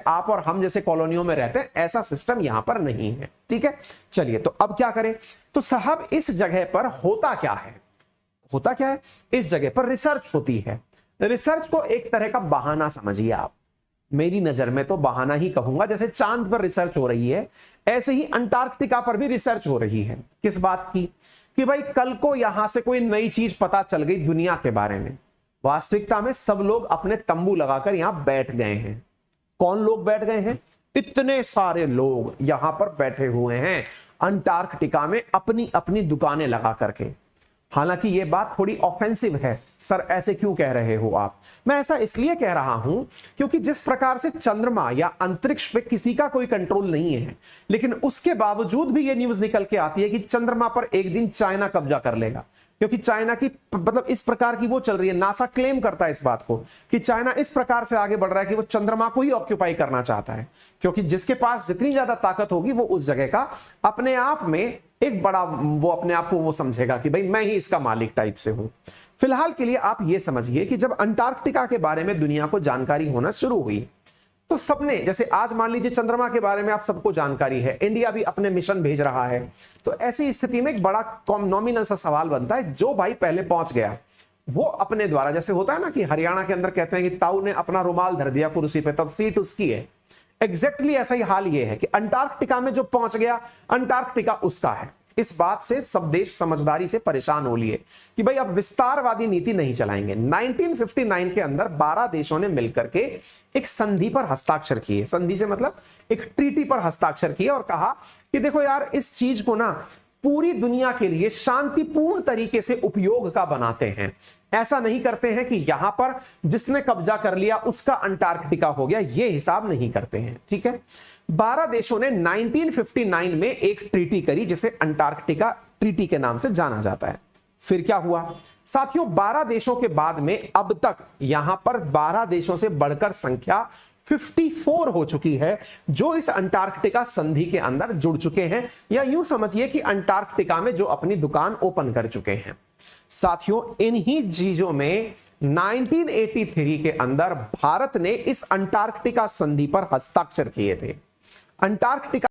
आप और हम जैसे कॉलोनियों में रहते हैं, ऐसा सिस्टम यहां पर नहीं है। ठीक है, चलिए तो अब क्या करें। तो साहब इस जगह पर होता क्या है, होता क्या है, इस जगह पर रिसर्च होती है। रिसर्च को एक तरह का बहाना समझिए आप, मेरी नजर में तो बहाना ही कहूंगा। जैसे चांद पर रिसर्च हो रही है, ऐसे ही अंटार्कटिका पर भी रिसर्च हो रही है। किस बात की, कि भाई कल को यहां से कोई नई चीज पता चल गई दुनिया के बारे में। वास्तविकता में सब लोग अपने तंबू लगाकर यहां बैठ गए हैं। कौन लोग बैठ गए हैं, इतने सारे लोग यहां पर बैठे हुए हैं अंटार्कटिका में अपनी अपनी दुकानें लगा करके। हालांकि यह बात थोड़ी ऑफेंसिव है, सर ऐसे क्यों कह रहे हो आप। मैं ऐसा इसलिए कह रहा हूं क्योंकि जिस प्रकार से चंद्रमा या अंतरिक्ष पे किसी का कोई कंट्रोल नहीं है, लेकिन उसके बावजूद भी यह न्यूज निकल के आती है कि चंद्रमा पर एक दिन चाइना कब्जा कर लेगा। क्योंकि चाइना की मतलब इस प्रकार की वो चल रही है, नासा क्लेम करता है इस बात को कि चाइना इस प्रकार से आगे बढ़ रहा है कि वो चंद्रमा को ही ऑक्यूपाई करना चाहता है। क्योंकि जिसके पास जितनी ज्यादा ताकत होगी वो उस जगह का अपने आप में एक बड़ा, वो अपने आप को वो समझेगा कि भाई मैं ही इसका मालिक टाइप से हूं। फिलहाल के लिए आप ये समझिए कि जब अंटार्कटिका के बारे में दुनिया को जानकारी होना शुरू हुई तो सबने, जैसे आज मान लीजिए चंद्रमा के बारे में आप सबको जानकारी है, इंडिया भी अपने मिशन भेज रहा है, तो ऐसी स्थिति में एक बड़ा नॉमिनल सा सवाल बनता है, जो भाई पहले पहुंच गया वो अपने द्वारा, जैसे होता है ना कि हरियाणा के अंदर कहते हैं कि ताऊ ने अपना रुमाल धर दिया कुर्सी पे, तब सीट उसकी है। एग्जैक्टली ऐसा ही हाल ये है कि अंटार्कटिका में जो पहुंच गया, अंटार्कटिका उसका है। इस बात से सब देश समझदारी से परेशान हो लिए कि भाई अब विस्तारवादी नीति नहीं चलाएंगे। 1959 के अंदर 12 देशों ने मिलकर के एक संधि पर हस्ताक्षर किए। संधि से मतलब एक ट्रीटी पर हस्ताक्षर किए और कहा कि देखो यार, इस चीज को ना पूरी दुनिया के लिए शांतिपूर्ण तरीके से उपयोग का बनाते हैं। ऐसा नहीं करते हैं कि यहां पर जिसने कब्जा कर लिया उसका अंटार्कटिका हो गया, ये हिसाब नहीं करते हैं। ठीक है, 12 देशों ने 1959 में एक ट्रीटी करी जिसे अंटार्कटिका ट्रीटी के नाम से जाना जाता है। फिर क्या हुआ साथियों, 12 देशों के बाद में अब तक यहां पर 12 देशों से बढ़कर संख्या 54 हो चुकी है जो इस अंटार्कटिका संधि के अंदर जुड़ चुके हैं, या यूं समझिए कि अंटार्कटिका में जो अपनी दुकान ओपन कर चुके हैं। साथियों इन्हीं चीजों में 1983 के अंदर भारत ने इस अंटार्कटिका संधि पर हस्ताक्षर किए थे। अंटार्कटिका